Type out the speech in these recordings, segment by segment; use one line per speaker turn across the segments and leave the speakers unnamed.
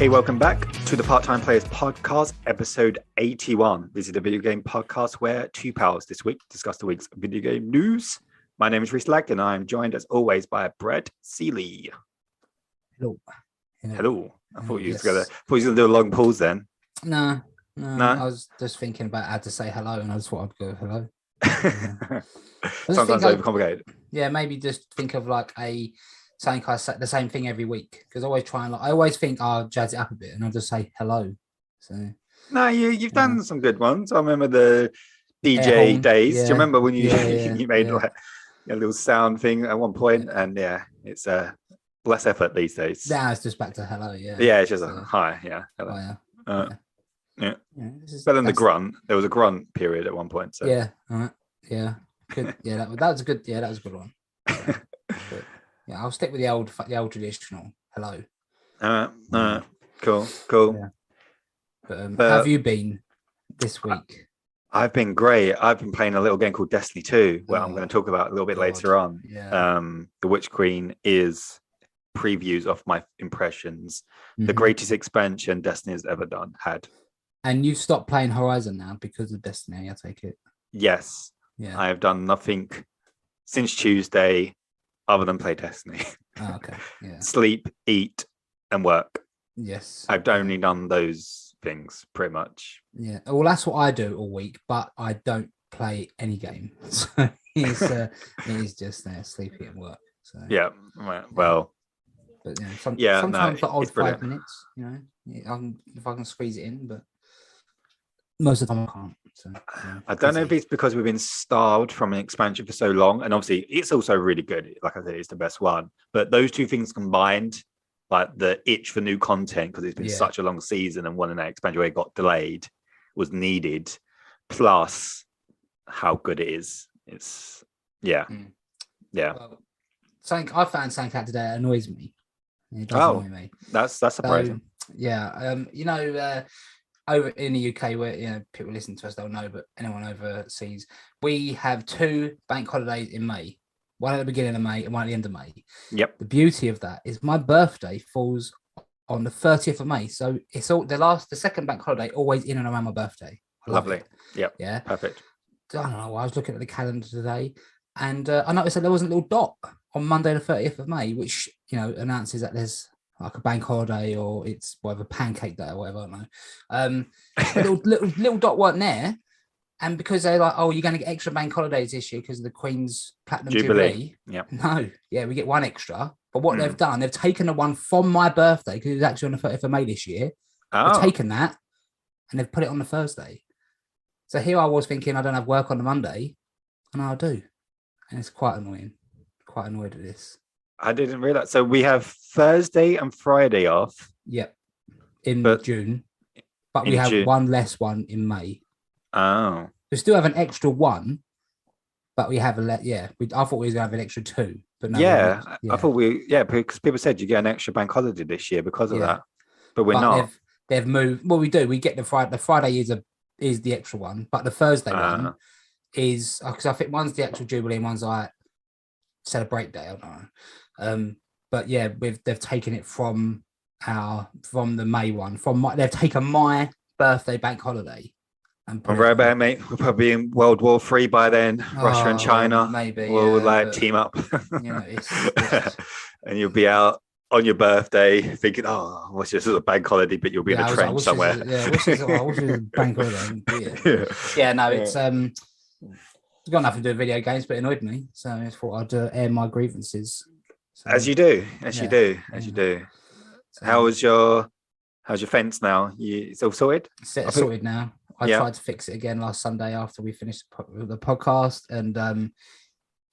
Hey, welcome back to the Part-Time Players Podcast, episode 81. This is the video game podcast where two pals this week discuss the week's video game news. My name is Reece and I'm joined as always by Brett Seeley.
Hello.
Hello. I thought you was going to do a long pause then.
No. I was just thinking about how to say hello and I just thought I'd go hello.
Sometimes overcomplicated.
Yeah, maybe just think of like something I say the same thing every week because I always try and I always think I'll jazz it up a bit and I'll just say hello. So
no, you've done some good ones. I remember the DJ days. Do you remember when you made like a little sound thing at one point? And it's less effort these days.
Now it's just back to hello.
Yeah, it's just hi. Yeah, hello. Yeah. Better than the grunt. There was a grunt period at one point. So
Good. Yeah, that was a good. Yeah, that was a good one. But, I'll stick with the old traditional hello.
Cool.
Yeah. But how have you been this week?
I've been great. I've been playing a little game called Destiny 2, where I'm going to talk about a little bit later on.
Yeah.
The Witch Queen is previews of my impressions. The greatest expansion Destiny has ever had.
And you've stopped playing Horizon now because of Destiny, I take it.
Yes.
Yeah.
I have done nothing since Tuesday other than play Destiny.
Oh, okay. Yeah.
Sleep, eat, and work.
Yes.
I've only done those things pretty much.
Yeah. Well, that's what I do all week, but I don't play any game. So it's just sleeping and work. So
yeah. Well.
But sometimes the odd 5
brilliant.
minutes, if I can squeeze it in, but most of the time I can't. So,
I don't know if it's because we've been starved from an expansion for so long, and obviously it's also really good. Like I said, it's the best one. But those two things combined, like the itch for new content, because it's been such a long season, and one in that expansion where it got delayed was needed. Plus, how good it is. It's yeah.
Well, I found something out today that annoys me. It does annoy me.
That's surprising.
Over in the UK, where people listen to us, they'll know, but anyone overseas, we have 2 bank holidays in May. One at the beginning of May and one at the end of May.
Yep.
The beauty of that is my birthday falls on the 30th of May, so it's all the second bank holiday always in and around my birthday.
Lovely. Yep.
Yeah.
Perfect.
I don't know. I was looking at the calendar today, and I noticed that there was a little dot on Monday the 30th of May, which announces that there's like a bank holiday or it's whatever, pancake day or whatever, I don't know. A little dot weren't there, and because they're like, you're going to get extra bank holidays this year because of the Queen's Platinum Jubilee.
Yeah.
No, we get one extra. But what they've done, they've taken the one from my birthday because it was actually on the 30th of May this year. They've taken that and they've put it on the Thursday. So here I was thinking I don't have work on the Monday, and I do, and it's quite annoying. Quite annoyed at this.
I didn't realize. So we have Thursday and Friday off.
Yep. In June. But we have one less one in May.
Oh.
We still have an extra one, but we have I thought we were going to have an extra 2. But no.
I thought because people said you get an extra bank holiday this year because of that. But we're not.
They've moved. Well, we do. We get the Friday. The Friday is the extra one, but the Thursday one is because I think one's the actual Jubilee and one's like celebrate day. I don't know. But they've taken it from the May one. They've taken my birthday bank holiday. And
right about, mate. We'll probably be in World War III by then. Russia and China.
Maybe
we'll team up. And you'll be out on your birthday thinking, what's this a bank holiday? But you'll be in a trench somewhere.
What's this a bank holiday? It's got nothing to do with video games, but it annoyed me. So I thought I'd air my grievances. So,
as you do. So, how's your fence now? It's all sorted?
Sorted now. I tried to fix it again last Sunday after we finished the podcast, and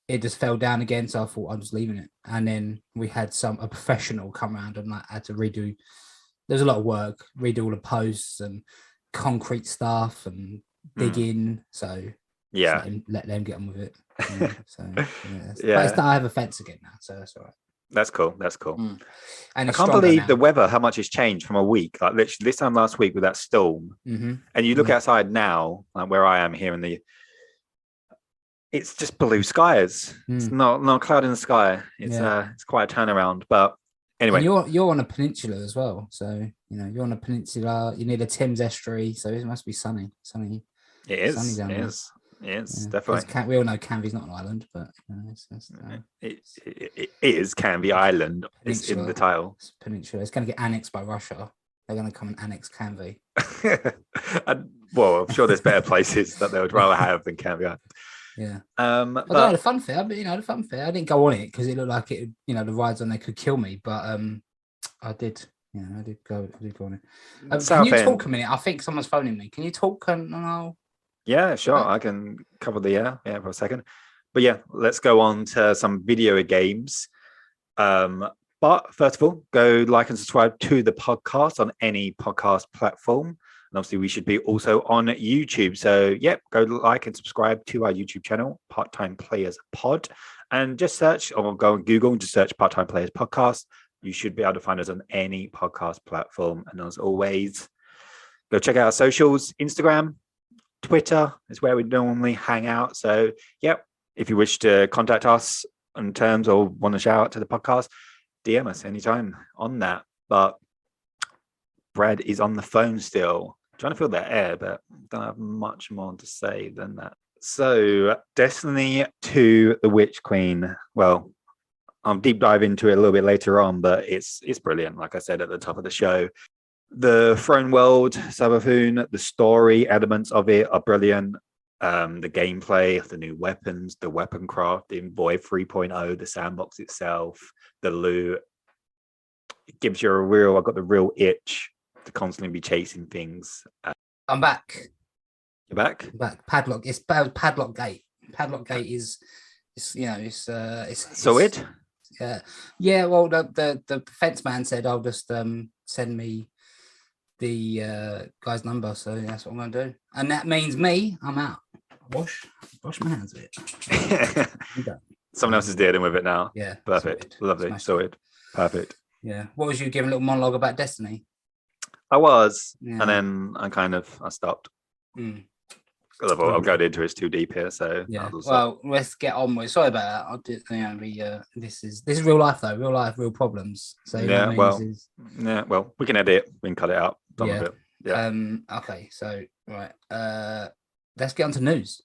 it just fell down again. So I thought I'm just leaving it. And then we had a professional come around and had to redo. There's a lot of work, redo all the posts and concrete stuff and dig in. So let them get on with it. But I have a fence again now, so that's all right.
That's cool.
And
I can't believe the weather, how much it's changed from a week. Like literally this time last week with that storm. And you look outside now, like where I am here it's just blue skies. It's not cloud in the sky. It's quite a turnaround. But Anyway,
and you're on a peninsula as well, so you're on a peninsula. You need a Thames estuary, so it must be sunny.
It is.
Sunny down
It
there.
is. Yes,
Yeah.
definitely.
We all know Canvey's not an island, but
It is Canvey Island. It's in the title.
It's peninsula. It's going to get annexed by Russia. They're going to come and annex Canvey.
Well, I'm sure there's better places that they would rather have than Canvey Island.
Yeah.
But
the fun fair, but the fun fair, I didn't go on it because it looked like it. The rides on there could kill me, but I did. I did go on it. Can you talk a minute? I think someone's phoning me. Can you talk?
Yeah, sure. I can cover the air for a second. But yeah, let's go on to some video games. But first of all, go like and subscribe to the podcast on any podcast platform. And obviously, we should be also on YouTube. So, go like and subscribe to our YouTube channel, Part-Time Players Pod. And just search, or go on Google and just search Part-Time Players Podcast. You should be able to find us on any podcast platform. And as always, go check out our socials. Instagram, Twitter is where we normally hang out. So, if you wish to contact us in terms or want to shout out to the podcast, DM us anytime on that. But Brad is on the phone still, trying to fill that air, but don't have much more to say than that. So, Destiny 2, The Witch Queen. Well, I'll deep dive into it a little bit later on, but it's brilliant. Like I said at the top of the show, the Throne World, Savathun, the story elements of it are brilliant. The gameplay, the new weapons, the weapon crafting, Void 3.0, the sandbox itself, the loot. It gives you I've got the real itch to constantly be chasing things.
I'm back.
You're back?
I'm back. Padlock. It's Padlock Gate. Padlock Gate is
Sorted?
Yeah. Well, the fence man said I'll just send me the guy's number, so that's what I'm going to do, and that means I'm out. Wash my hands of it.
Someone else is dealing with it now.
Yeah,
perfect.
Sorted.
Lovely. Sorted. Perfect.
Yeah. What was you giving a little monologue about Destiny?
I was, and then I stopped. I'll go into it too deep here, so
well, let's get on with. Sorry about that. I'll do. This is real life though. Real life, real problems. So
well, we can edit. We can cut it out.
Okay. So right. Let's get on to news.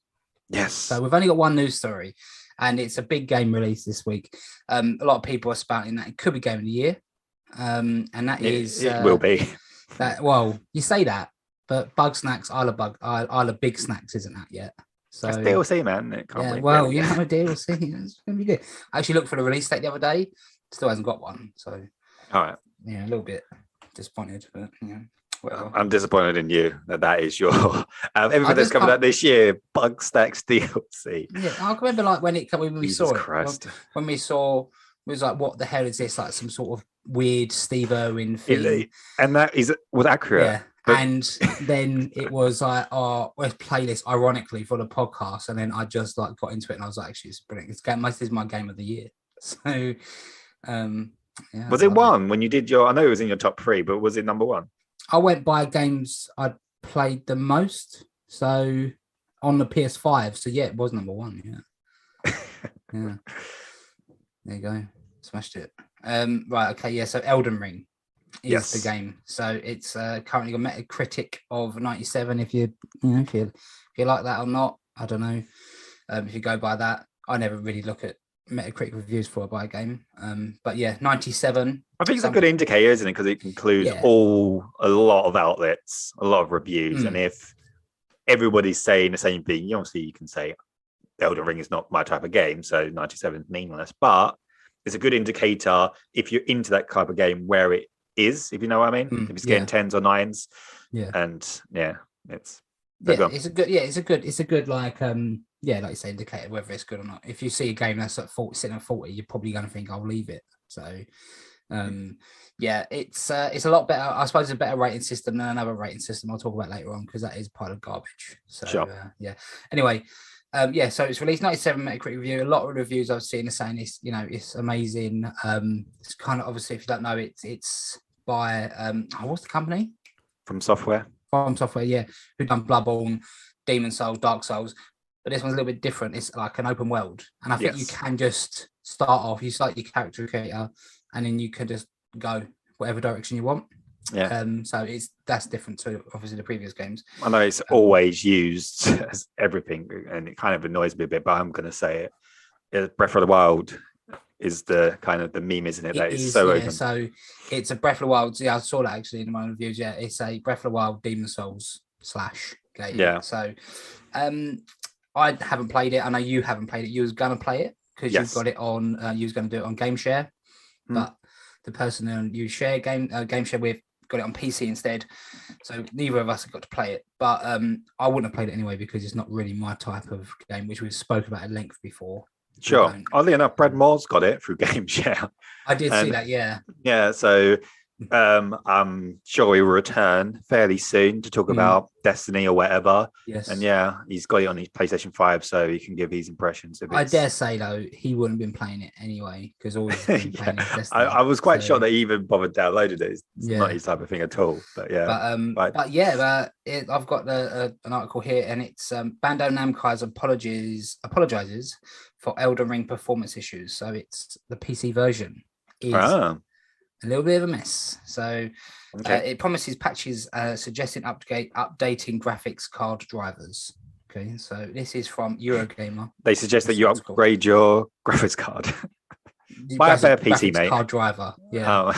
Yes.
So we've only got one news story, and it's a big game release this week. A lot of people are spouting that it could be game of the year, and that
it will be.
That you say that. But Bug Snacks, Isle of Big Snacks isn't that yet. So
it's DLC, man. It can't
DLC. It's gonna be good. I actually looked for the release date the other day. Still hasn't got one. So
all right.
Yeah, a little bit disappointed, but well.
I'm disappointed in you that is your everything that's coming out this year. Bug Snacks DLC.
Yeah, I remember when we saw it.
Christ.
When we saw, it was like, what the hell is this? Like some sort of weird Steve Irwin thing.
And that was accurate.
Yeah. But... And then it was like, let's play this ironically for the podcast. And then I just got into it and I was like, actually, it's brilliant. This is my game of the year. So,
was it one when you did I know it was in your top 3, but was it number 1?
I went by games I'd played the most. So on the PS5. So yeah, it was number 1. Yeah. Yeah. There you go. Smashed it. Right. Okay. Yeah. So Elden Ring is the game. So it's currently got Metacritic of 97. If you like that or not, I don't know. If you go by that, I never really look at Metacritic reviews for a buy game. But yeah, 97.
I think it's a good indicator, isn't it? Because it includes a lot of outlets, a lot of reviews, and if everybody's saying the same thing, obviously you can say Elden Ring is not my type of game, so 97 is meaningless. But it's a good indicator if you're into that type of game where it is, if you know what I mean. If it's getting 10s or 9s,
it's a good like you say, indicator whether it's good or not. If you see a game that's at 40, sitting at 40, you're probably going to think I'll leave it. So it's a lot better. I suppose a better rating system than another rating system I'll talk about later on, because that is part of garbage. So anyway, so it's released 97 Metacritic review. A lot of reviews I've seen are saying it's amazing. It's kind of, obviously, if you don't know, it's by what's the company?
From Software, who done Bloodborne, Demon Souls, Dark Souls. But this one's a little bit different. It's like an open world, and I think you can just start off. You start your character creator, and then you can just
go whatever direction you want.
Yeah.
So that's different to obviously the previous games.
I know it's always used as everything, and it kind of annoys me a bit, but I'm going to say it. Breath of the Wild is the kind of the meme, isn't it? That is so open.
So it's a Breath of the Wild. Yeah, I saw that actually in my reviews. Yeah, it's a Breath of the Wild Demon Souls / game.
Yeah.
So, I haven't played it. I know you haven't played it. You was gonna play it because you've got it on. You was gonna do it on Game Share, but the person you share Game Share with got it on PC instead. So neither of us have got to play it. But I wouldn't have played it anyway because it's not really my type of game, which we've spoken about at length before.
Sure. Oddly enough, Brad Moore's got it through Game Share.
I did see that, yeah.
Yeah, so I'm sure he will return fairly soon to talk about Destiny or whatever.
Yes.
And yeah, he's got it on his PlayStation 5, so he can give his impressions.
I dare say, though, he wouldn't have been playing it anyway, because all he's been playing is Destiny.
I was quite shocked that he even bothered downloaded it. It's not his type of thing at all. But yeah. I've got an article here, and it's Bandai Namco's apologizes for Elden Ring performance issues. So it's the PC version is a little bit of a mess. So it promises patches suggesting updating graphics card drivers. Okay, so this is from Eurogamer. They suggest that you upgrade your graphics card. Buy a better PC, mate.
Card driver. Yeah.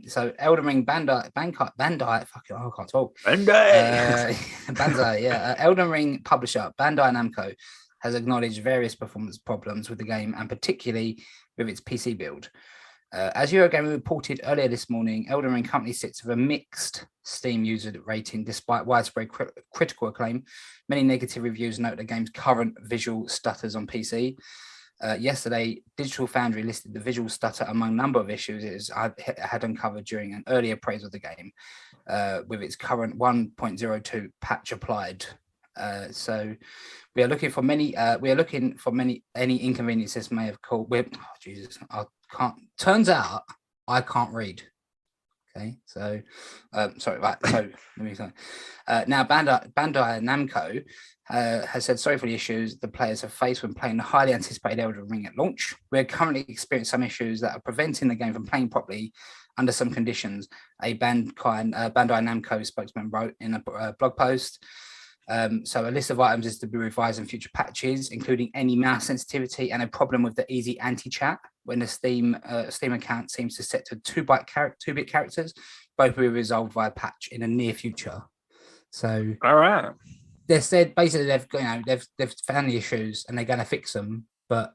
So Elden Ring Bandai. Fucking, I can't talk. Bandai. Yeah. Elden Ring publisher Bandai Namco has acknowledged various performance problems with the game, and particularly with its PC build. As Eurogamer reported earlier this morning, Elden Ring Company sits with a mixed Steam user rating despite widespread critical acclaim. Many negative reviews note the game's current visual stutters on PC. Yesterday, Digital Foundry listed the visual stutter among a number of issues it had uncovered during an early appraisal of the game, with its current 1.02 patch applied. So we are looking for any inconveniences may have caused. Turns out I can't read. Okay, so sorry. Right, so let me say. Now Bandai Namco has said sorry for the issues the players have faced when playing the highly anticipated Elden Ring at launch. We're currently experiencing some issues that are preventing the game from playing properly under some conditions. A Bandai Namco spokesman wrote in a blog post. So a list of items is to be revised in future patches, including any mouse sensitivity and a problem with the easy anti-chat when the Steam account seems to set to 2-bit characters. Both will be resolved via patch in the near future. So,
all right,
they said basically they've found the issues and they're going to fix them, but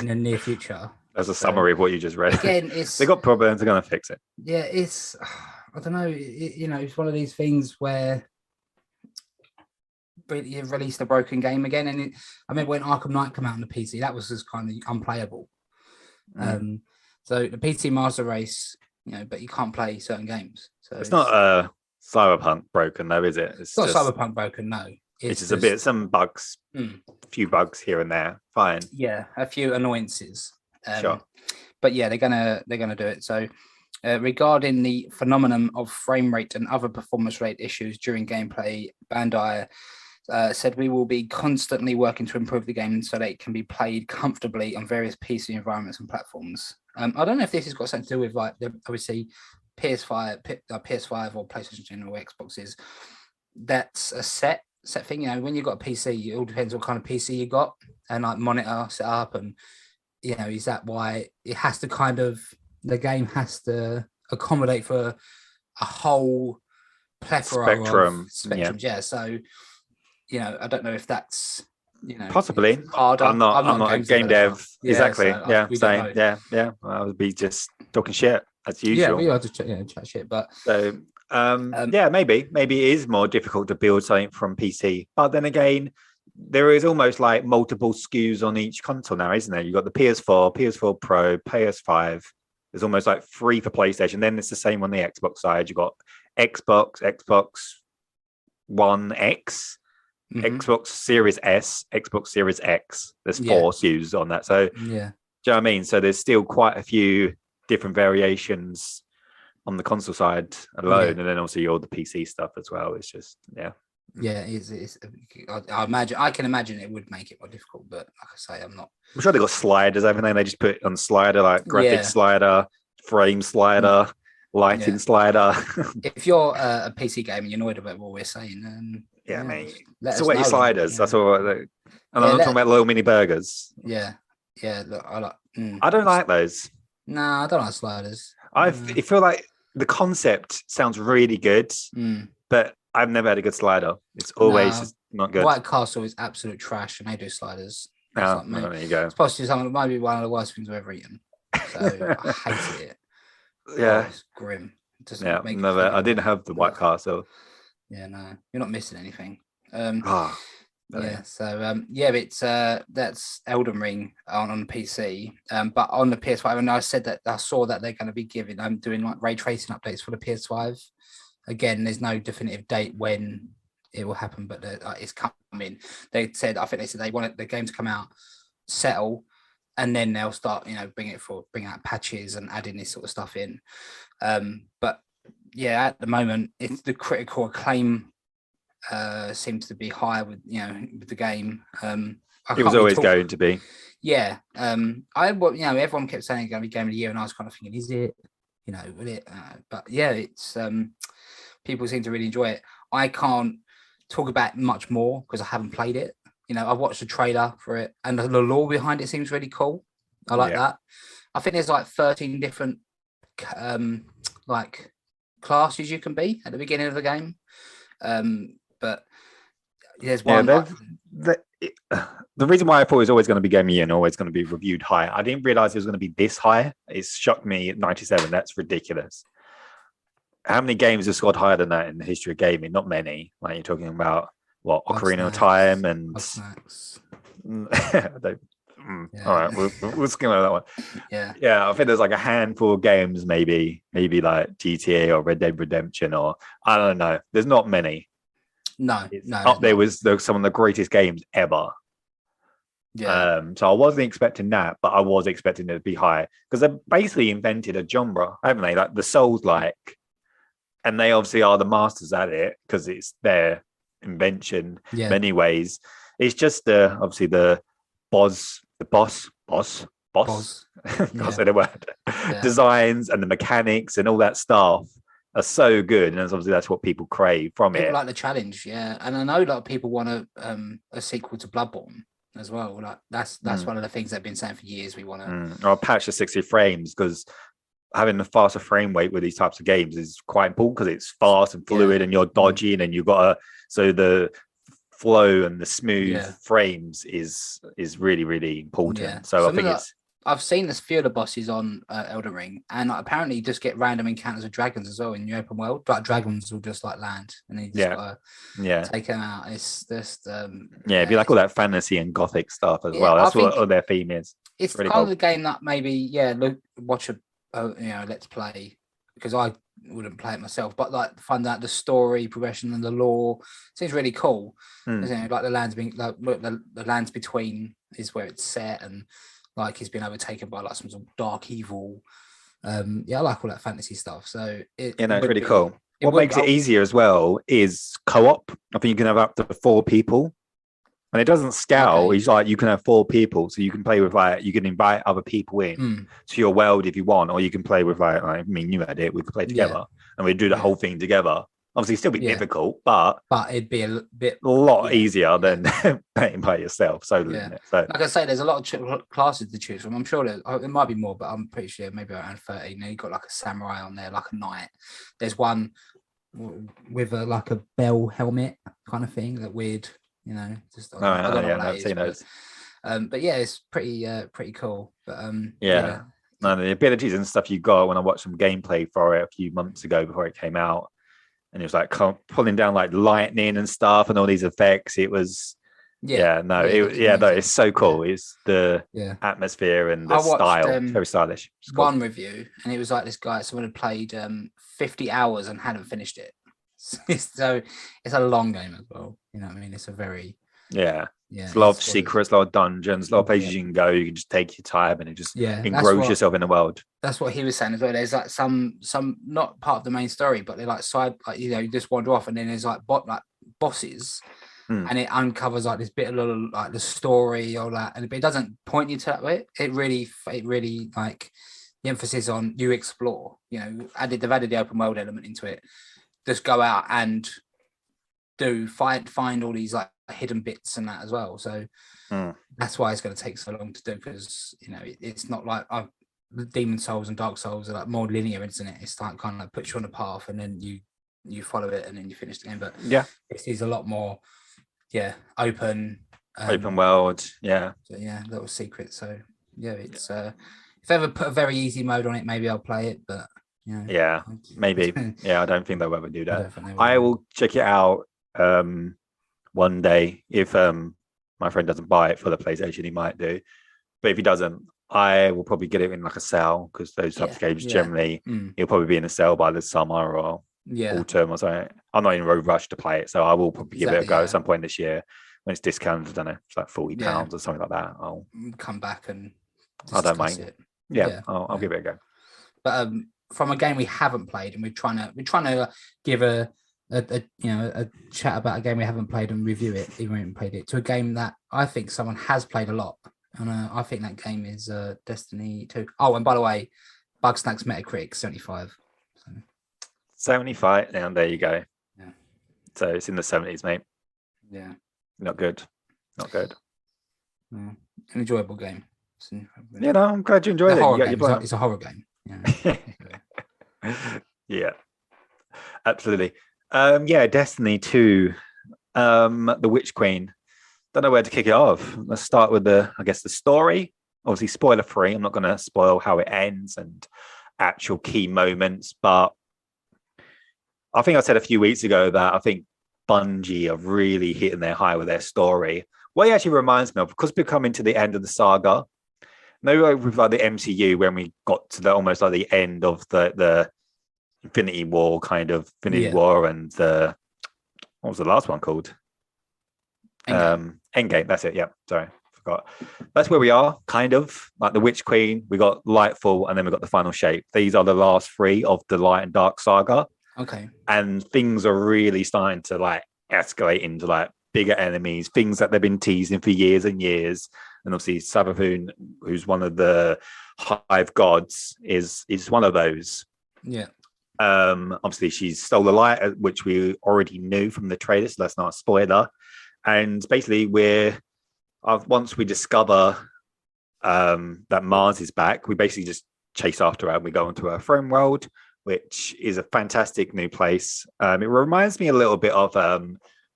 in the near future.
That's a summary of what you just read.
Again,
they got problems. They're going to fix it.
Yeah, it's I don't know. It's one of these things where. You've released a broken game again, and I remember when Arkham Knight came out on the PC, that was just kind of unplayable. So the PC Master Race, but you can't play certain games. So
it's not Cyberpunk broken, though, is it?
It's not Cyberpunk broken, no.
It's just some bugs, a few bugs here and there. Fine.
Yeah, a few annoyances.
Sure.
But yeah, they're gonna do it. So. Regarding the phenomenon of frame rate and other performance rate issues during gameplay, Bandai said we will be constantly working to improve the game so that it can be played comfortably on various PC environments and platforms. I don't know if this has got something to do with obviously PS5 or PlayStation or Xboxes. That's a set thing. When you've got a PC, it all depends what kind of PC you got and like monitor set up, and is that why it has to the game has to accommodate for a whole plethora of spectrums. Yeah. So, I don't know if that's,
possibly
harder.
I'm not a game dev.
Yeah,
exactly.
So
same. Yeah. I would be just talking shit as usual.
Yeah, we are just chat shit. But
so, maybe it is more difficult to build something from PC. But then again, there is almost like multiple SKUs on each console now, isn't there? You've got the PS4, PS4 Pro, PS5. There's almost like 3 for PlayStation. Then it's the same on the Xbox side. You've got Xbox One X, Xbox Series S, Xbox Series X. There's 4 SKUs on that. So, do you know what I mean? So there's still quite a few different variations on the console side alone. And then also all the PC stuff as well. It's just,
Yeah, I can imagine it would make it more difficult, but like I say, I'm not.
I'm sure they got sliders, everything. They just put on slider, like graphic slider, frame slider, lighting slider.
If you're a PC gamer and you're annoyed about what we're saying,
mate.
Let
So
us
what your
know.
sliders? That's all. And I'm not talking about little mini burgers.
Yeah. Look, I like.
I don't like those.
Nah, I don't like sliders.
I feel like the concept sounds really good, but I've never had a good slider. It's always just not good.
White Castle is absolute trash, and they do sliders.
Oh, there you go.
It's possibly something that might be one of the worst things I've ever eaten. So I hated it.
Yeah,
it's grim.
Never. I didn't have the White Castle.
Yeah, no, you're not missing anything. So it's that's Elden Ring on PC. But on the PS5, and I said that I saw that they're going to be doing like ray tracing updates for the PS5. Again, there's no definitive date when it will happen, but it's coming. They said they wanted the game to come out, settle, and then they'll start, bring out patches and adding this sort of stuff in. But yeah, at the moment, it's the critical acclaim seems to be higher with the game.
It was always going to be.
Yeah. Everyone kept saying it's going to be game of the year, and I was kind of thinking, is it? Will it? But yeah, it's people seem to really enjoy it. I can't talk about it much more because I haven't played it. I've watched the trailer for it, and the lore behind it seems really cool. I like that. I think there's like 13 different like classes you can be at the beginning of the game. But there's one.
The reason why I thought it was always going to be game of the year and always going to be reviewed high, I didn't realize it was going to be this high. It shocked me at 97. That's ridiculous. How many games have scored higher than that in the history of gaming? Not many. Like you're talking about Ocarina of Time and. All right, we'll skim over that one. Yeah. I think there's like a handful of games, maybe like GTA or Red Dead Redemption, or I don't know. There's not many.
No.
Up there was some of the greatest games ever.
Yeah.
So I wasn't expecting that, but I was expecting it to be high because they basically invented a genre, haven't they? Like the Souls-like, and they obviously are the masters at it because it's their invention. In many ways, it's just obviously the boss. Can't say the word. Designs and the mechanics and all that stuff are so good, and obviously that's what people crave from it.
People like the challenge, and I know a lot of people want a sequel to Bloodborne as well. Like that's one of the things they've been saying for years. We want to
or patch the 60 frames because having a faster frame rate with these types of games is quite important because it's fast and fluid and you're dodging and you've got so the flow and the smooth frames is really, really important. So I think
I've seen this few of the bosses on Elden Ring, and apparently you just get random encounters with dragons as well in the open world. Like dragons will just like land, and then you just gotta take them out. It's just
it'd be like all that fantasy and gothic stuff as well. That's what their theme is.
It's really kind of the game that maybe watch a let's play, because I wouldn't play it myself, but like find out the story progression and the lore seems really cool. Like the lands being like the lands between is where it's set, and like he's been overtaken by like some sort of dark evil. I like all that fantasy stuff. So it's
really cool. What makes it easier as well is co-op. I think you can have up to 4 people. And it doesn't scale. Okay. It's like you can have 4 people, so you can play with you can invite other people in to your world if you want, or you can play with you had it. We could play together, and we'd do the whole thing together. Obviously, still be difficult, but
it'd be a
lot easier than playing by yourself. So,
like I say, there's a lot of classes to choose from. I'm sure there might be more, but I'm pretty sure maybe around 30. Now you've got like a samurai on there, like a knight. There's one with like a bell helmet kind of thing, that weird. Just I don't know I've seen those. But it's pretty cool. But
the abilities and stuff you got when I watched some gameplay for it a few months ago before it came out, and it was like pulling down like lightning and stuff and all these effects. It was it's so cool. It's the atmosphere and the style, very stylish.
Cool. One review, and it was like this guy, someone had played 50 hours and hadn't finished it. So it's a long game as well. You know what I mean? It's a very it's a lot of secrets, a lot of dungeons, a lot of places you can go. You can just take your time and just engross yourself in the world. That's what he was saying as well. There's like some not part of the main story, but they're like side, like you just wander off, and then there's like bosses, and it uncovers like this bit of like the story or that, but it doesn't point you to that way. It really like the emphasis on you explore. You know, they've added the open world element into it. Just go out and find all these like hidden bits and that as well. So that's why it's going to take so long to do, because you know it's not like Demon Souls and Dark Souls are like more linear, isn't it? It's like kind of like puts you on a path and then you follow it and then you finish the game. But this is a lot more open
world. So
little secret. So it's if I ever put a very easy mode on it, maybe I'll play it, but
maybe I don't think they'll ever do that. I will check it out one day. If my friend doesn't buy it for the PlayStation, he might do, but if he doesn't, I will probably get it in like a sale, because those types of games generally it'll probably be in a sale by the summer or autumn or something. I'm not in a rush to play it, so I will probably give it a go at some point this year when it's discounted. I don't know, it's like £40 or something like that. I'll
come back and
I don't mind it. I'll give it a go.
But from a game we haven't played, and we're trying to give a chat about a game we haven't played and review it, even if we haven't played it, to a game that I think someone has played a lot, and I think that game is Destiny 2. Oh, and by the way, Bugsnax Metacritic 75.
75, and there you go. So it's in the 70s, mate. Not good.
An enjoyable game.
I'm glad you enjoyed it.
It's a horror game.
Absolutely. Destiny 2, the Witch Queen. Don't know where to kick it off. Let's start with the story. Obviously, spoiler free. I'm not going to spoil how it ends and actual key moments, but I think I said a few weeks ago that I think Bungie are really hitting their high with their story. What it actually reminds me of, because we're coming to the end of the saga, maybe with like the MCU, when we got to almost like the end of the Infinity War War, and what was the last one called? Endgame. That's it. Sorry, forgot. That's where we are, kind of like the Witch Queen. We got Lightfall, and then we got the final shape. These are the last three of the Light and Dark saga.
Okay.
And things are really starting to like escalate into like bigger enemies, things that they've been teasing for years and years. And obviously Savathun, who's one of the hive gods, is one of those. Obviously she stole the light, which we already knew from the trailers, so that's not a spoiler. And basically once we discover that Mars is back, we basically just chase after her and we go into her throne world, which is a fantastic new place. It reminds me a little bit of,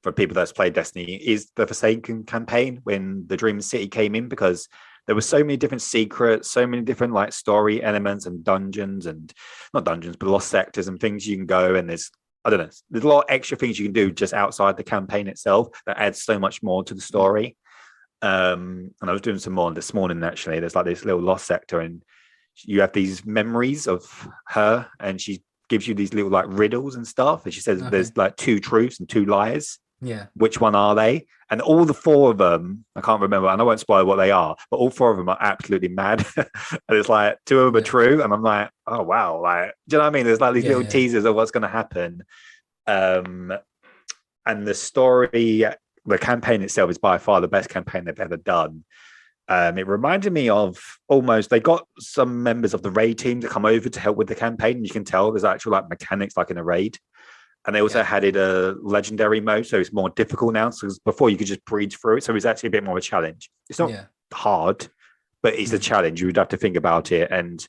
for people that's played Destiny, is the Forsaken campaign when the Dream City came in, because there were so many different secrets, so many different like story elements and dungeons, and not dungeons, but lost sectors and things you can go. And there's a lot of extra things you can do just outside the campaign itself that adds so much more to the story. And I was doing some more this morning, actually. There's like this little lost sector, and you have these memories of her, and she gives you these little like riddles and stuff. And she says there's like 2 truths and 2 lies. Which one are they? And all the 4 of them, I can't remember, and I won't spoil what they are, but all 4 of them are absolutely mad. And it's like 2 of them are true, and I'm like, oh wow, like, do you know what I mean? There's like these little teasers of what's going to happen. And the story, the campaign itself is by far the best campaign they've ever done. It reminded me of almost, they got some members of the raid team to come over to help with the campaign. You can tell there's actual like mechanics like in a raid. And they also added a legendary mode, so it's more difficult now. So before you could just breeze through it, so it's actually a bit more of a challenge. It's not hard, but it's a challenge. You would have to think about it. And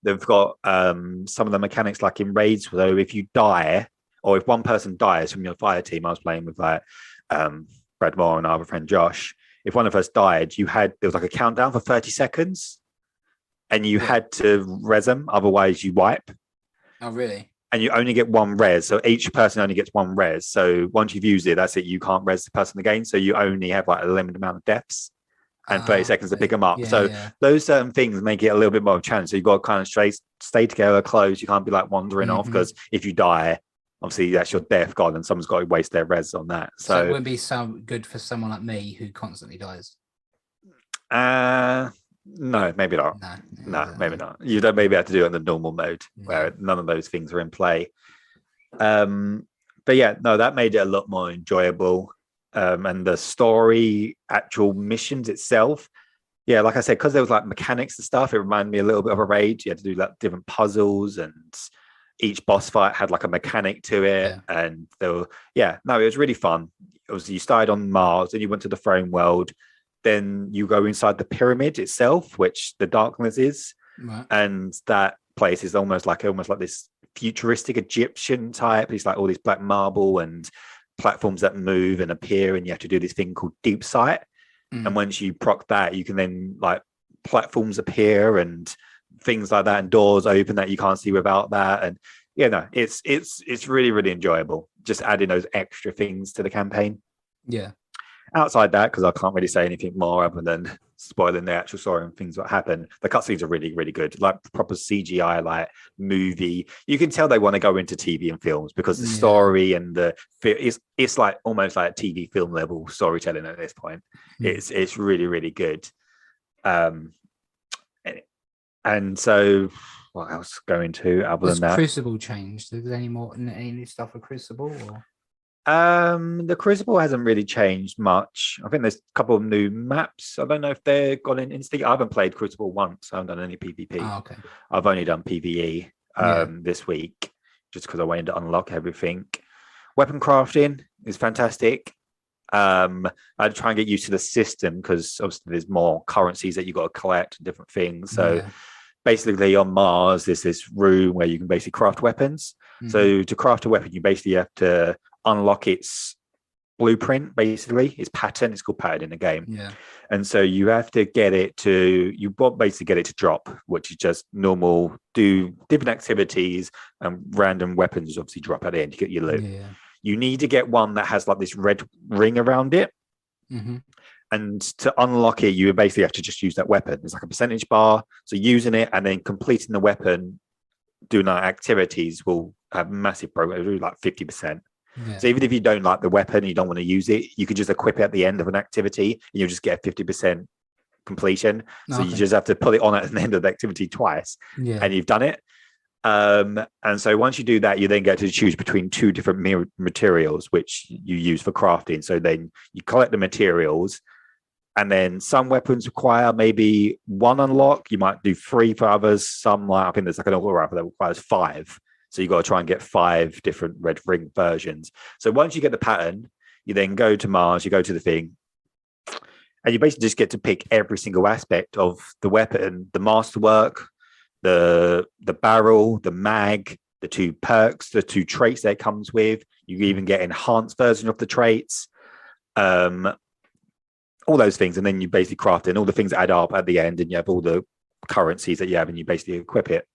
they've got some of the mechanics like in raids. So if you die, or if one person dies from your fire team, I was playing with like Brad Moore and our other friend Josh. If one of us died, there was like a countdown for 30 seconds, and you had to res them, otherwise you wipe.
Oh, really?
And you only get 1 res. So each person only gets 1 res. So once you've used it, that's it. You can't res the person again. So you only have like a limited amount of deaths and 30 seconds to pick them up. Those certain things make it a little bit more of a challenge. So you've got to kind of stay together close. You can't be like wandering off, because if you die, obviously that's your death gone, and someone's got to waste their res on that. So
it wouldn't be so good for someone like me who constantly dies.
No, maybe not. No, maybe not. You don't maybe have to do it in the normal mode where none of those things are in play. But yeah, no, that made it a lot more enjoyable. And the story, actual missions itself, Yeah, like I said, because there was like mechanics and stuff, it reminded me a little bit of a raid. You had to do like different puzzles, and each boss fight had like a mechanic to it.
Yeah.
And there were, yeah, no, it was really fun. It was, you started on Mars, and you went to the throne world, then you go inside the pyramid itself, which the darkness is,
Right.
and that place is almost like this futuristic Egyptian type. It's like all these black marble and platforms that move and appear, and you have to do this thing called deep sight. And once you proc that, you can then like platforms appear and things like that, and doors open that you can't see without that. And it's really, really enjoyable. Just adding those extra things to the campaign.
Yeah.
Outside that, because I can't really say anything more other than spoiling the actual story and things that happen. The cutscenes are really, really good, like proper CGI, like movie. You can tell they want to go into TV and films because the story and it's like almost like TV film level storytelling at this point. It's really, really good. And so what else going to other than that?
Crucible changed? Is there any new stuff with Crucible? Or?
The Crucible hasn't really changed much. I think there's a couple of new maps. I don't know if they're gone in instinct. I haven't played Crucible once. I haven't done any PvP.
Oh, okay.
I've only done PvE this week, just because I wanted to unlock everything. Weapon crafting is fantastic. I'd try and get used to the system because obviously there's more currencies that you got to collect and different things. So basically on Mars, there's this room where you can basically craft weapons. So to craft a weapon, you basically have to unlock its blueprint, basically its pattern. It's called pattern in the game. And so you have to get it to drop, which is just normal, do different activities, and random weapons obviously drop at the end. You get your loot. You need to get one that has like this red ring around it. And to unlock it, you basically have to just use that weapon. There's like a percentage bar. So using it and then completing the weapon, doing our activities will have massive progress, like 50%. So even if you don't like the weapon, you don't want to use it, you could just equip it at the end of an activity and you'll just get a 50% completion. So you just have to put it on at the end of the activity twice and you've done it. And so once you do that, you then get to choose between two different materials, which you use for crafting. So then you collect the materials, and then some weapons require maybe one unlock. You might do 3 for others. Some, like I think there's like an auto rifle that requires 5. So you got to try and get 5 different red ring versions. So once you get the pattern, you then go to Mars, you go to the thing, and you basically just get to pick every single aspect of the weapon, the masterwork, the barrel, the mag, the 2 perks, the 2 traits that it comes with. You even get enhanced version of the traits, all those things. And then you basically craft it, and all the things add up at the end, and you have all the currencies that you have, and you basically equip it.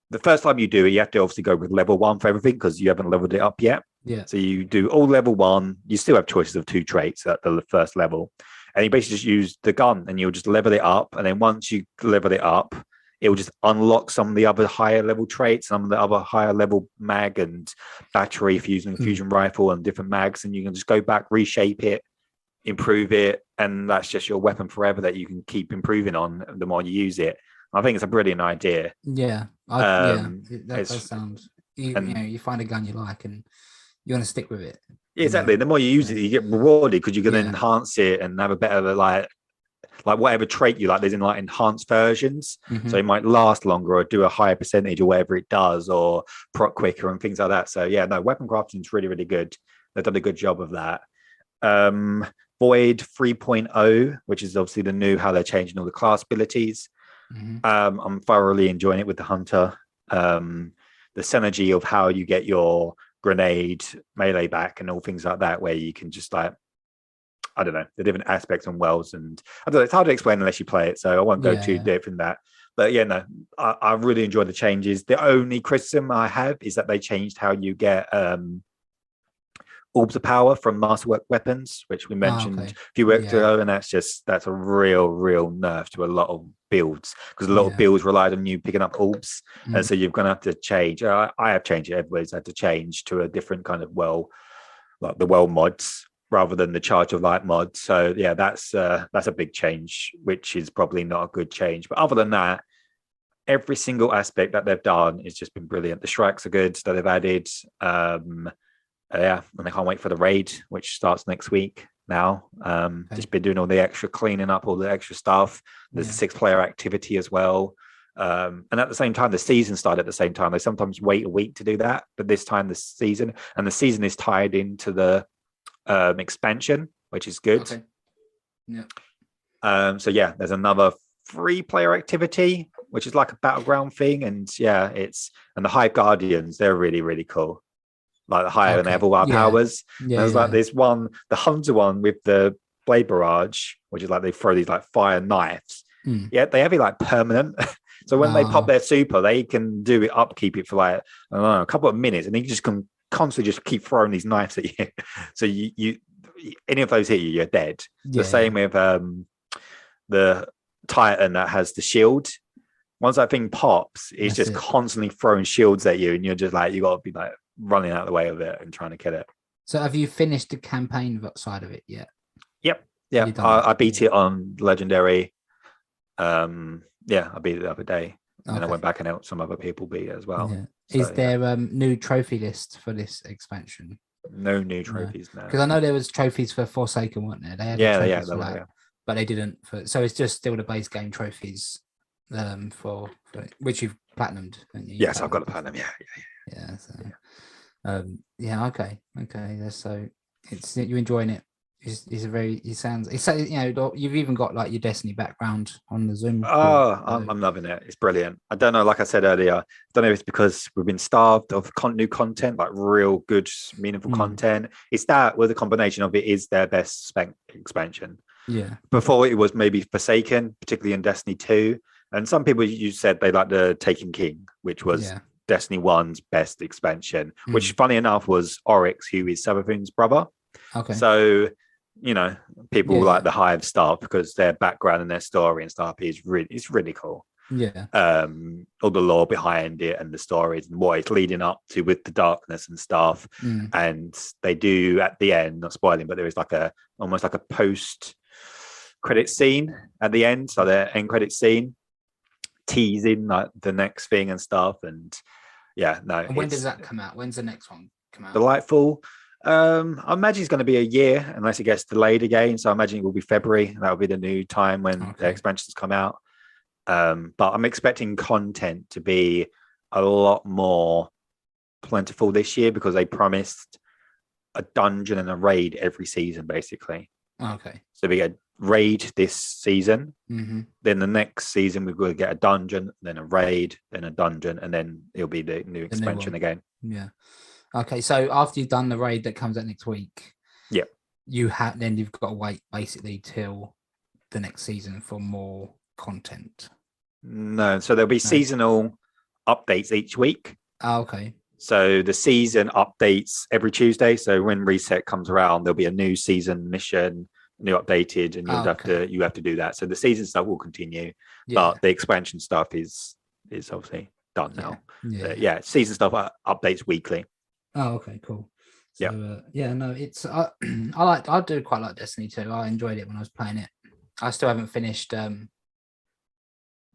The first time you do it, you have to obviously go with level 1 for everything because you haven't leveled it up yet. So you do all level 1. You still have choices of 2 traits at the first level. And you basically just use the gun and you'll just level it up. And then once you level it up, it will just unlock some of the other higher level traits, some of the other higher level mag and battery for using a fusion rifle and different mags. And you can just go back, reshape it, improve it. And that's just your weapon forever that you can keep improving on the more you use it. I think it's a brilliant idea.
That does sound. You find a gun you like and you want to stick with it.
Exactly. The more you use it, you get rewarded because you can enhance it and have a better like whatever trait you like. There's in like enhanced versions, so it might last longer or do a higher percentage or whatever it does, or proc quicker and things like that. So weapon crafting is really, really good. They've done a good job of that. Void 3.0, which is obviously the new how they're changing all the class abilities. I'm thoroughly enjoying it with the hunter. The synergy of how you get your grenade melee back and all things like that, where you can just like, I don't know, the different aspects and wells, and I don't know, it's hard to explain unless you play it, so I won't go too deep in that. But I really enjoy the changes. The only criticism I have is that they changed how you get orbs of power from masterwork weapons, which we mentioned a few weeks ago, and that's a real nerf to a lot of builds, because a lot of builds relied on you picking up orbs, and so you're going to have to change. I have changed it. Everybody's had to change to a different kind of like the mods rather than the charge of light mod. So that's a big change, which is probably not a good change. But other than that, every single aspect that they've done has just been brilliant. The strikes are good that they've added. And I can't wait for the raid, which starts next week. now. Just been doing all the extra cleaning up, all the extra stuff. There's a 6-player activity as well. And at the same time, the season started at the same time. They sometimes wait a week to do that, but this time the season is tied into the expansion, which is good.
Okay. Yeah.
So there's another 3-player activity, which is like a battleground thing, and and the Hive Guardians, they're really, really cool. Like the higher than ever powers. There's like this one, the Hunter one with the blade barrage, which is like they throw these like fire knives. Yeah, they have it like permanent. So when they pop their super, they can do it upkeep it for like, I don't know, a couple of minutes, and they just can constantly just keep throwing these knives at you. So you any of those hit you, you're dead. The same with the Titan that has the shield. Once that thing pops, it's just constantly throwing shields at you, and you're just like, you got to be like running out of the way of it and trying to kill it.
So have you finished the campaign side of it yet?
Yep. Yeah. I beat it on Legendary. I beat it the other day. And then I went back and helped some other people beat it as well.
Yeah. So, is there new trophy list for this expansion?
No new trophies now.
Because I know there was trophies for Forsaken, weren't there? They had but they didn't so it's just still the base game trophies for which you've platinumed.
Yes, I've got a platinum.
Okay. So it's you're enjoying it. You've even got like your Destiny background on the Zoom.
I'm loving it. It's brilliant. I don't know, like I said earlier, I don't know if it's because we've been starved of new content, like real good, meaningful content. It's that with a combination of it is their best expansion.
Yeah.
Before it was maybe Forsaken, particularly in Destiny 2. And some people, you said they like the Taken King, which was Destiny 1's best expansion, which funny enough was Oryx, who is Savathun's brother.
Okay.
So, people like the Hive stuff because their background and their story and stuff is really cool.
Yeah.
All the lore behind it and the stories and what it's leading up to with the darkness and stuff. And they do at the end, not spoiling, but there is like almost like a post credit scene at the end. So the end credit scene teasing like the next thing and stuff. And
And when does that come out? When's the next one come out?
Delightful. I imagine it's going to be a year unless it gets delayed again. So I imagine it will be February. That will be the new time when the expansions come out. But I'm expecting content to be a lot more plentiful this year because they promised a dungeon and a raid every season, basically.
Okay.
So we get raid this season. Then the next season we're going to get a dungeon, then a raid, then a dungeon, and then it'll be the new expansion again.
Yeah. Okay, so after you've done the raid that comes out next week, you've got to wait basically till the next season for more content.
No, so there'll be seasonal updates each week.
Oh, okay.
So the season updates every Tuesday. So when reset comes around, there'll be a new season mission, new updated, and you have to do that. So the season stuff will continue, but the expansion stuff is obviously done now. Season stuff updates weekly.
Oh, okay, cool. So, it's I do quite like Destiny 2. I enjoyed it when I was playing it. I still haven't finished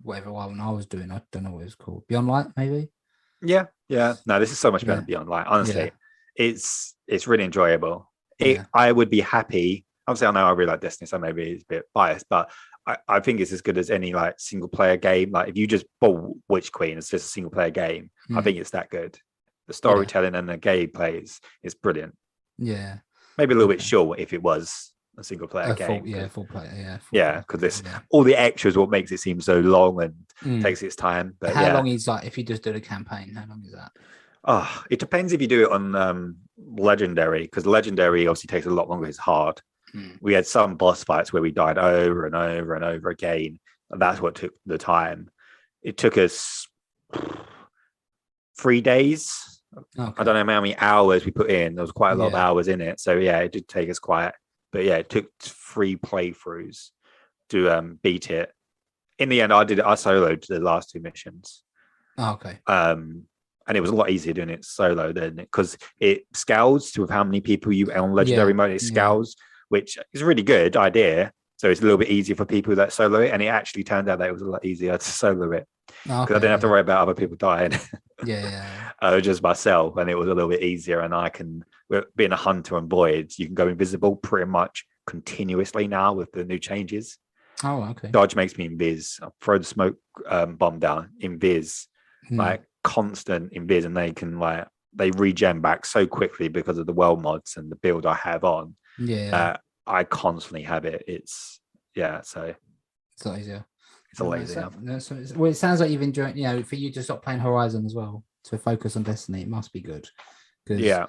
whatever one I was doing. I don't know what it was called. Beyond Light, maybe.
Yeah. No, this is so much better than Beyond Light. Honestly, it's really enjoyable. I would be happy. Obviously, I know I really like Destiny, so maybe it's a bit biased, but I think it's as good as any like single player game. Like if you just bought Witch Queen, it's just a single player game. I think it's that good. The storytelling and the gameplay is brilliant. Yeah. Maybe a little bit short if it was a single player game.
Full player.
Because all the extras what makes it seem so long and takes its time. But
how long is that if you just do the campaign? How long is that?
Oh, it depends if you do it on Legendary, because Legendary obviously takes a lot longer. It's hard. We had some boss fights where we died over and over and over again. And that's what took the time. It took us 3 days. Okay. I don't know how many hours we put in. There was quite a lot of hours in it. So it did take us quite. But it took 3 playthroughs to beat it. In the end, I soloed the last 2 missions.
Oh, okay.
And it was a lot easier doing it solo than because it scales to how many people you on Legendary mode. It scales, which is a really good idea. So it's a little bit easier for people that solo it. And it actually turned out that it was a lot easier to solo it because I didn't have to worry about other people dying. Just myself, and it was a little bit easier. And I can, being a hunter on Void, you can go invisible pretty much continuously now with the new changes.
Oh, okay.
Dodge makes me invis. I throw the smoke bomb down, invis, like constant invis, and they can they regen back so quickly because of the world mods and the build I have on.
Yeah.
I constantly have it. It's so
it's a lot easier.
It's a lot easier.
Well, it sounds like you've enjoyed. For you to stop playing Horizon as well, to focus on Destiny, it must be good.
Yeah,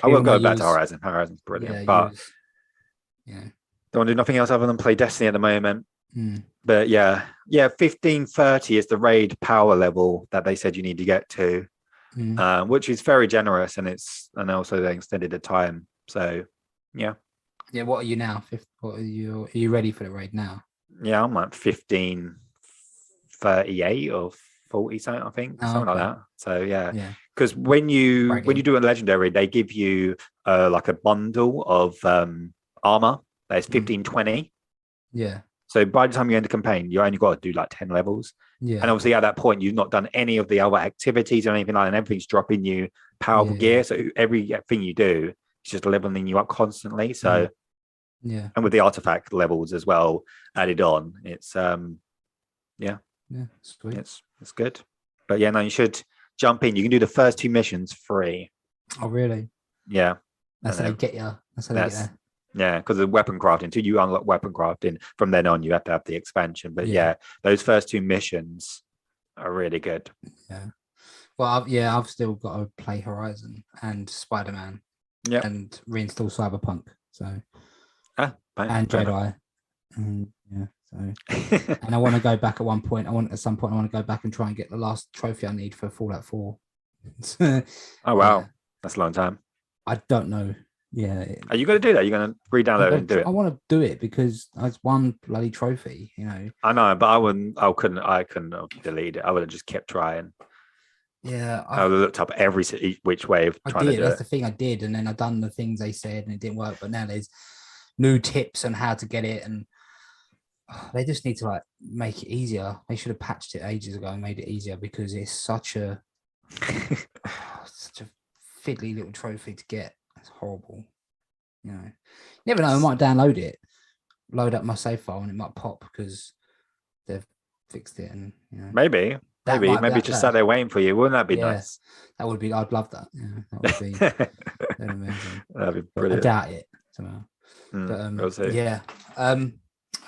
I will go back to Horizon. Horizon's brilliant, but don't want to do nothing else other than play Destiny at the moment. But 1530 is the raid power level that they said you need to get to, which is very generous, and also they extended the time. So yeah.
What are you now? Are you ready for the raid now?
Yeah, I'm like 1538 or 40 something, I think, something like that. So because when you do a legendary, they give you like a bundle of armor that is 1520.
Yeah.
So by the time you end the campaign, you only got to do like 10 levels.
Yeah.
And obviously at that point, you've not done any of the other activities or anything like that. And everything's dropping you powerful gear. So everything you do is just leveling you up constantly. So and with the artifact levels as well added on, it's sweet. It's good. But you should jump in. You can do the first 2 missions free.
Oh really?
Yeah.
That's how they get you. That's how they get there.
Yeah, because of weapon crafting. Until you unlock weapon crafting, from then on you have to have the expansion. But those first 2 missions are really good.
Yeah. Well, I've still got to play Horizon and Spider-Man.
Yeah.
And reinstall Cyberpunk. So.
And
Jedi. And I want to go back at some point. I want to go back and try and get the last trophy I need for Fallout 4.
Oh wow, that's a long time.
I don't know. Yeah.
Are you going to do that? You're going to re-download it and do it?
I want to do it because it's one bloody trophy.
I know, but I couldn't delete it. I would have just kept trying.
Yeah,
I would have looked up every which way of trying to do it.
That's the thing I did, and then I done the things they said, and it didn't work. But now there's new tips on how to get it, and they just need to make it easier. They should have patched it ages ago and made it easier because it's such a fiddly little trophy to get. It's horrible. You never know. I might download it, load up my save file, and it might pop because they've fixed it. And
maybe just sat there waiting for you. Wouldn't that be nice?
That would be. I'd love that. Yeah, that would be amazing.
That'd be brilliant.
I doubt it somehow. But
we'll see.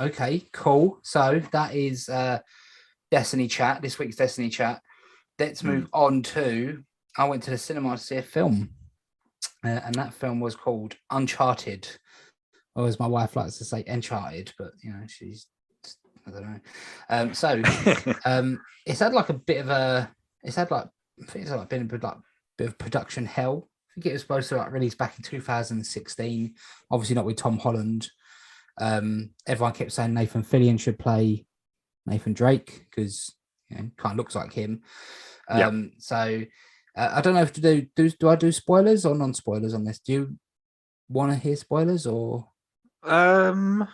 Okay, cool. So that is Destiny chat. This week's Destiny chat. Let's move on to. I went to the cinema to see a film, and that film was called Uncharted, or as my wife likes to say, Encharted. But she's, I don't know. It's had a bit of a. It's had I think it's been a bit of production hell. I think it was supposed to release back in 2016. Obviously not with Tom Holland. Everyone kept saying Nathan Fillion should play Nathan Drake because kind of looks like him. So I don't know if to do I do spoilers or non-spoilers on this? Do you want to hear spoilers or?
Go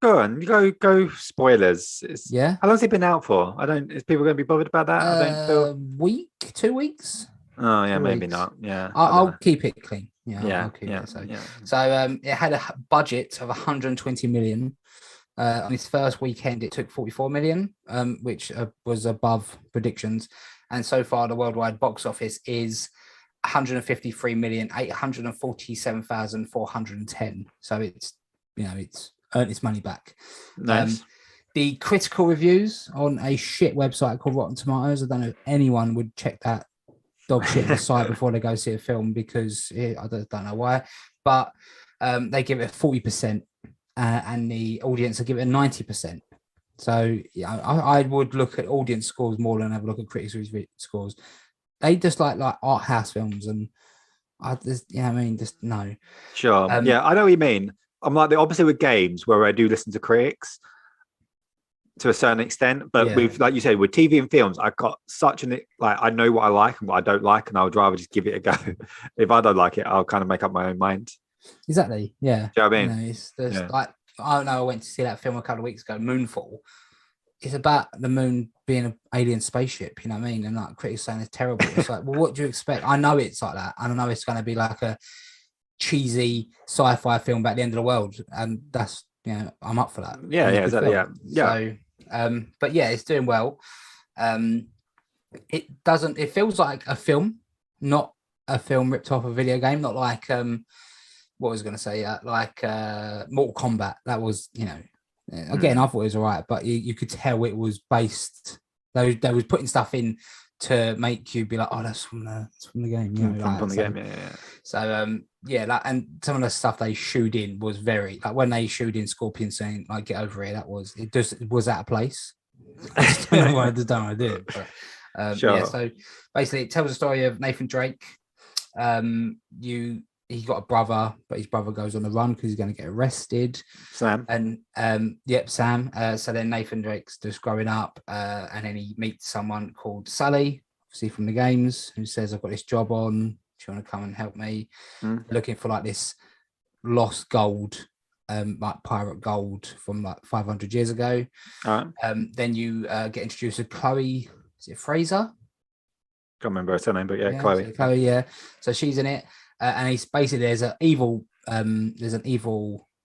on, go spoilers. How long's it been out for? Is people going to be bothered about that? I don't feel.
Week, 2 weeks.
Oh yeah, maybe not. Yeah,
I'll keep it clean. I'll keep it. So it had a budget of 120 million. On its first weekend, it took 44 million, which was above predictions. And so far, the worldwide box office is 153,847,410. So it's it's earned its money back.
Nice.
The critical reviews on a shit website called Rotten Tomatoes. I don't know if anyone would check that dog shit on the site before they go see a film because I don't know why, but they give it 40% and the audience will give it 90%. So I would look at audience scores more than have a look at critics scores. They just like art house films and just no.
Sure. I know what you mean. I'm like the opposite with games where I do listen to critics to a certain extent, but with, like you said, with TV and films, I got such I know what I like and what I don't like, and I would rather just give it a go. If I don't like it, I'll kind of make up my own mind.
Exactly. Yeah.
Do you know what I mean?
I don't know. I went to see that film a couple of weeks ago, Moonfall. It's about the moon being an alien spaceship, you know what I mean? And critics saying it's terrible. It's like, well, what do you expect? I know it's like that. I don't know it's going to be like a cheesy sci-fi film about the end of the world, and that's I'm up for that.
Yeah, exactly. Yeah.
So, but yeah, it's doing well. It feels like a film, not a film ripped off a video game, not like what was I going to say, like Mortal Kombat. That was, again, I thought it was all right, but you could tell it was based. They was putting stuff in to make you be like, oh, that's from the game,
from the game. Yeah.
So and some of the stuff they shooed in was very like when they shooed in Scorpion saying like get over here. It was out of place. I just don't know why I did. But
sure.
So basically, it tells the story of Nathan Drake. He's got a brother, but his brother goes on the run because he's going to get arrested.
Sam.
And Sam. So then Nathan Drake's just growing up, and then he meets someone called Sully, obviously from the games, who says, I've got this job on. Do you want to come and help me? Looking for like this lost gold, like pirate gold from like 500 years ago.
All right.
Then you get introduced to Chloe. Is it Fraser?
Can't remember her name, but Chloe.
Chloe, yeah. So she's in it. And he's basically there's an evil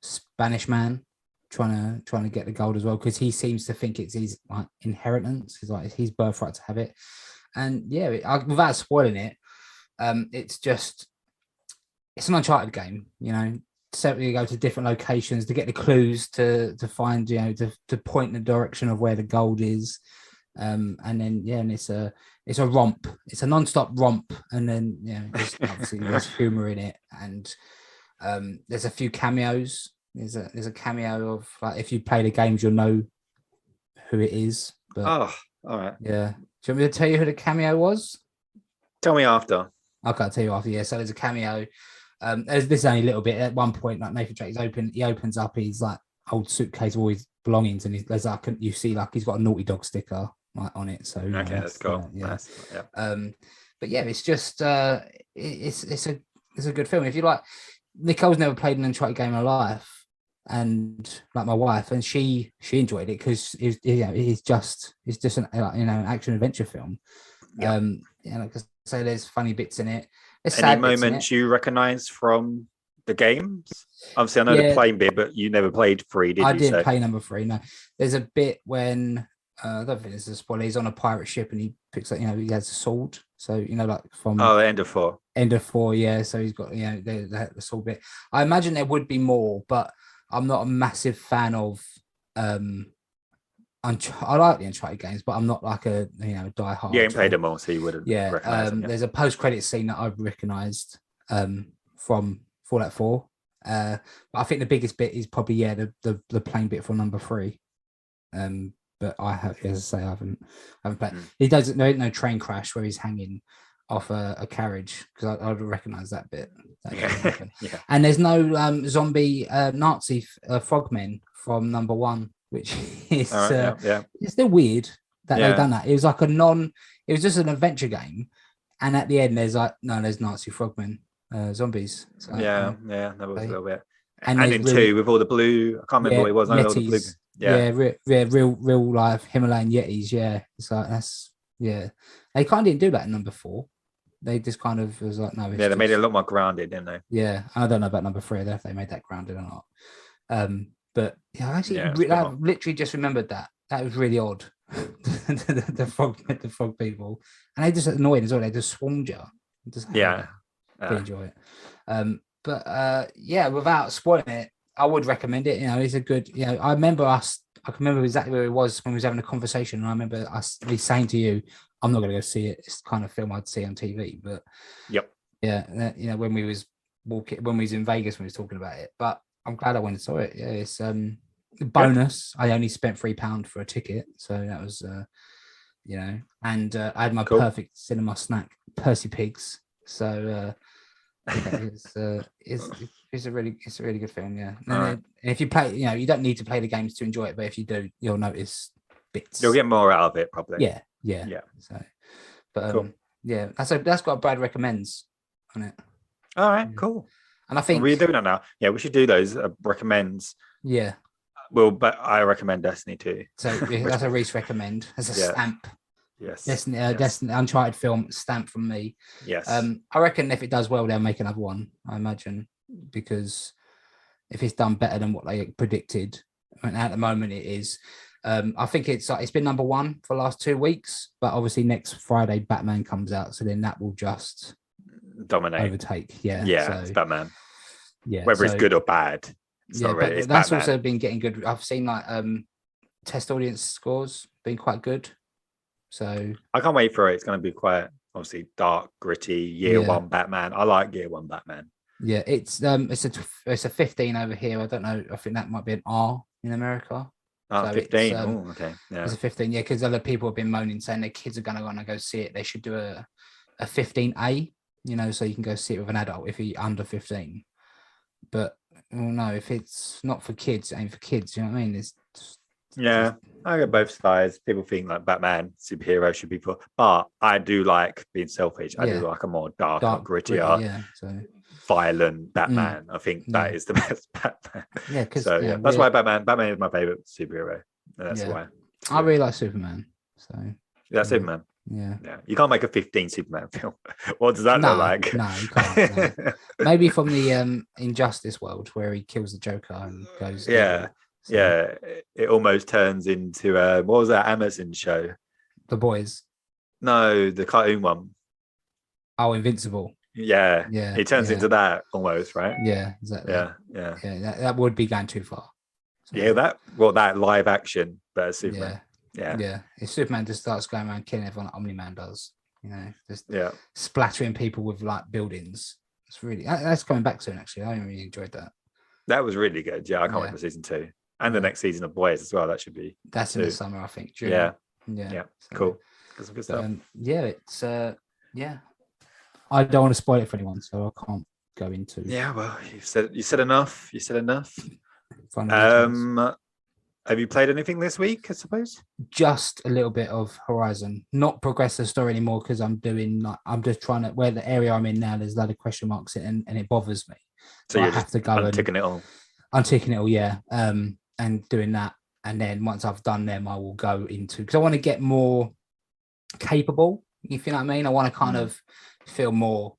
Spanish man trying to get the gold as well, because he seems to think it's his like inheritance. It's like his birthright to have it. And without spoiling it, it's an Uncharted game. So you go to different locations to get the clues to find to point in the direction of where the gold is. And then and it's a romp. It's a non-stop romp, and then obviously there's humor in it, and there's a few cameos. There's a cameo of like if you play the games, you'll know who it is. But,
all right.
Yeah. Do you want me to tell you who the cameo was?
Tell me after.
Okay, I'll tell you after. Yeah. So there's a cameo. This is only a little bit. At one point, like Nathan Drake he opens up his like old suitcase of all his belongings, and there's like you see like he's got a Naughty Dog sticker on it. So
okay, that's cool.
Nice.
Yeah.
But yeah, it's just it's a good film. If you like, Nicole's never played an Uncharted game in her life, and like my wife, and she enjoyed it because it's just an an action adventure film.
Yeah.
Like I say, there's funny bits in it.
Any moments you recognise from the games? Obviously, I know the playing bit, but you never played 3, did you?
I didn't play number 3. No, there's a bit when I don't think this is a spoiler. He's on a pirate ship and he picks up, he has a sword. So like from
End of 4.
End of 4, yeah. So he's got the sword bit. I imagine there would be more, but I'm not a massive fan of. I like the Uncharted games, but I'm not like a diehard.
You ain't played them all, so you wouldn't.
Yeah. There's a post-credit scene that I've recognised from Fallout 4. But I think the biggest bit is probably the playing bit for number 3. But I have, as I say, I haven't played. He doesn't. There ain't no train crash where he's hanging off a carriage, because I would recognise that bit.
Yeah.
And there's no zombie Nazi frogmen from number 1, which is it's still weird that they've done that. It was like it was just an adventure game, and at the end there's Nazi frogmen, zombies. So,
that was a little bit. And in 2 with all the blue, I can't remember what it was. All the blue. Real
life Himalayan Yetis. Yeah, it's like they kind of didn't do that in number 4. They just kind of was like
they made it a lot more grounded, didn't they?
Yeah, I don't know about number 3 if they made that grounded or not. But I actually I literally just remembered that was really odd. the frog people, and they just annoying as well. They just swarmed you. Enjoy it. But without spoiling it, I would recommend it. It's a good. I can remember exactly where it was when we was having a conversation, and I remember me saying to you, "I'm not going to go see it. It's the kind of film I'd see on TV." But when we was in Vegas, when we was talking about it. But I'm glad I went and saw it. Yeah, it's bonus. I only spent £3 for a ticket, so that was and I had my perfect cinema snack, Percy Pigs. So it's a really good film. Yeah, and if you play, you don't need to play the games to enjoy it, but if you do, you'll notice bits.
You'll get more out of it, probably.
Yeah. So, but cool. That's got Brad recommends on it.
All right, cool.
And I think
we're doing that now. Yeah, we should do those recommends.
Yeah.
Well, but I recommend Destiny 2.
So that's a Reece recommend. That's a stamp.
Yes.
Destiny Uncharted film stamp from me.
Yes.
I reckon if it does well, they'll make another one. I imagine. because if it's done better than what they predicted, and at the moment it is. I think it's been number one for the last 2 weeks, but obviously next Friday Batman comes out, so then that will just
dominate,
overtake. Yeah,
so, it's Batman.
Yeah,
whether it's good or bad.
But
it's
that's
Batman.
Also been getting good. I've seen like test audience scores been quite good. So I
can't wait for it. It's going to be quite obviously dark, gritty. Year one Batman. I like Year One Batman.
Yeah, it's a 15 over here. I don't know. I think that might be an R in America.
Oh, so 15. Okay. Yeah.
It's a 15. Yeah, because other people have been moaning saying their kids are going to want to go see it. They should do a 15A. So you can go see it with an adult if you're under 15. But no, if it's not for kids, it ain't for kids. You know what I mean? It's
I get both sides. People think like Batman superhero should be for, but I do like being selfish. I do like a more darker, grittier, violent Batman. I think that is the best Batman.
Yeah, because
that's why Batman is my favorite superhero. That's why.
I really like Superman. So
Superman.
Yeah.
You can't make a 15 Superman film. What does that look like?
No, you can't. No. Maybe from the Injustice world where he kills the Joker and goes.
It almost turns into what was that Amazon show?
The Boys.
No, the cartoon one.
Oh, Invincible.
Yeah. It turns into that almost, right?
Yeah, exactly.
Yeah.
That would be going too far.
So. Yeah, that live action, but Superman.
Yeah. If Superman just starts going around killing everyone like Omni-Man does, just splattering people with like buildings. It's really that's coming back soon. Actually, I really enjoyed that.
That was really good. Yeah, I can't wait for season 2 and the next season of Boys as well. That should be.
That's in the summer, I think. June.
Yeah.
So,
cool. Good stuff.
It's I don't want to spoil it for anyone, so I can't go into.
Yeah, well, you said enough. Have you played anything this week, I suppose?
Just a little bit of Horizon. Not progress the story anymore because I'm just trying to, where the area I'm in now, there's a lot of question marks and it bothers me.
So you have to go unticking it all.
Unticking it all, yeah. And doing that. And then once I've done them, I will go into, because I want to get more capable, if you know what I mean. I want to kind of feel more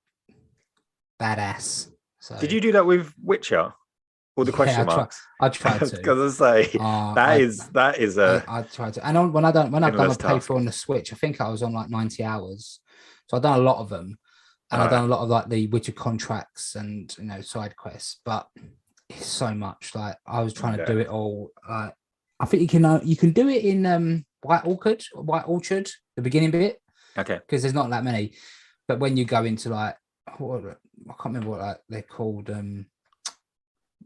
badass. So
did you do that with Witcher? All the question marks.
I tried to.
Because I say that is a.
I tried to, and when I've done a playthrough on the Switch, I think I was on like 90 hours, so I've done a lot of them, and I've done a lot of like the Witcher contracts and side quests. But it's so much. Like I was trying to do it all. I think you can do it in White Orchard, the beginning bit.
Okay.
Because there's not that many, but when you go into like, I can't remember what they're called.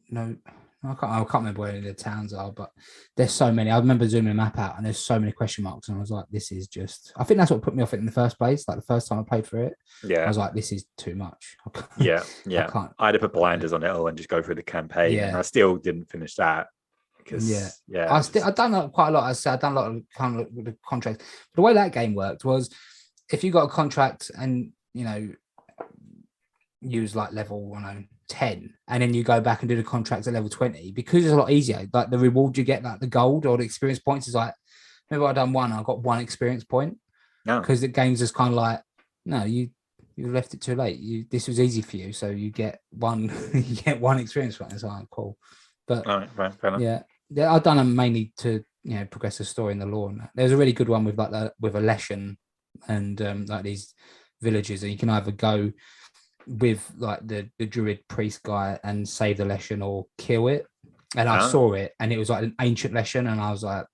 No, I can't remember where the towns are, but there's so many. I remember zooming the map out and there's so many question marks, and I was like, this is just, I think that's what put me off it in the first place. Like the first time I played for it, I was like, this is too much.
I had to put blinders on it all and just go through the campaign, and I still didn't finish that because I've done quite a lot. I've done a lot of kind of the contracts. But the way that game worked was, if you got a contract and use like level 10, and then you go back and do the contracts at level 20, because it's a lot easier. Like the reward you get, like the gold or the experience points, is like, maybe I done one, I got 1 experience point. No, because the game's just kind of like, no, you left it too late. This was easy for you, so you get one. You get 1 experience point. It's like cool, but right, fair enough.
Yeah, I've done them mainly to progress the story in the lore. There's a really good one with with a Leshen and like these villages, and you can either go with like the druid priest guy and save the Leshen or kill it. And I saw it, and it was like an ancient Leshen, and I was like,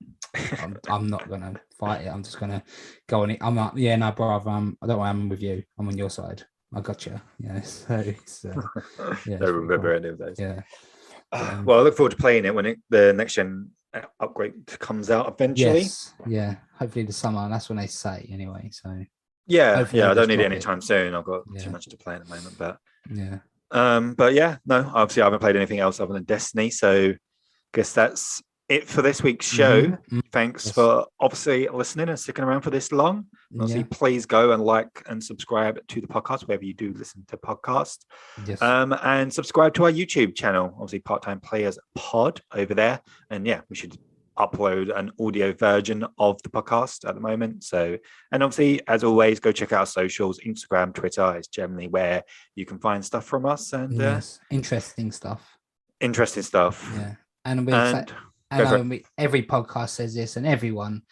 I'm not gonna fight it. I'm just gonna go on it. I'm like, yeah, no, brother, I don't want. I'm with you. I'm on your side. I got you. Yeah. So it's
don't remember any of those.
Yeah.
Well, I look forward to playing it when the next gen upgrade comes out eventually.
Yes. Yeah. Hopefully the summer. That's when they say anyway. So.
I don't need it anytime soon. I've got too much to play at the moment, but obviously I haven't played anything else other than Destiny, so I guess that's it for this week's show. Thanks for obviously listening and sticking around for this long. Obviously, please go and like and subscribe to the podcast wherever you do listen to podcasts. And subscribe to our YouTube channel, obviously Part Time Players Pod over there. And we should upload an audio version of the podcast at the moment. So, and obviously, as always, go check out our socials. Instagram, Twitter is generally where you can find stuff from us. And
yes, interesting stuff.
Interesting stuff.
Yeah, and every podcast says this, and everyone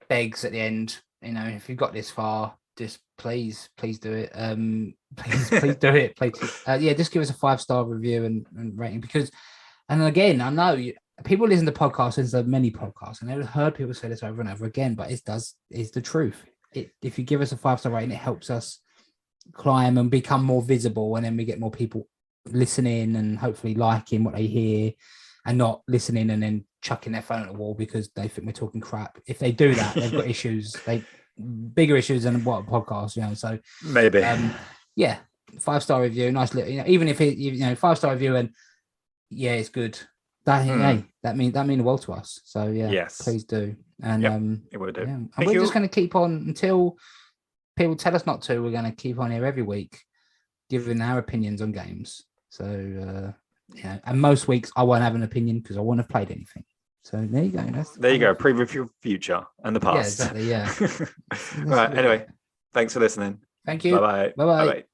begs at the end. If you've got this far, just please do it. Please do it. Please, just give us a 5-star review and rating, because, and again, I know people listen to podcasts, and there's many podcasts, and I've heard people say this over and over again, but it's the truth. If you give us a 5-star rating, it helps us climb and become more visible, and then we get more people listening and hopefully liking what they hear, and not listening and then chucking their phone at the wall because they think we're talking crap. If they do that, they've got issues. Bigger issues than what a podcast, So
maybe,
5-star review, nice little, even if it, 5-star review, and it's good. That mean the world to us. So
yes,
please do. And
it will do.
And we're just going to keep on until people tell us not to. We're going to keep on here every week, giving our opinions on games. So and most weeks I won't have an opinion because I won't have played anything. So there you go.
There you go. Preview future and the past.
Yeah, exactly. Yeah.
Right. Anyway, thanks for listening.
Thank you.
Bye-bye.
Bye-bye.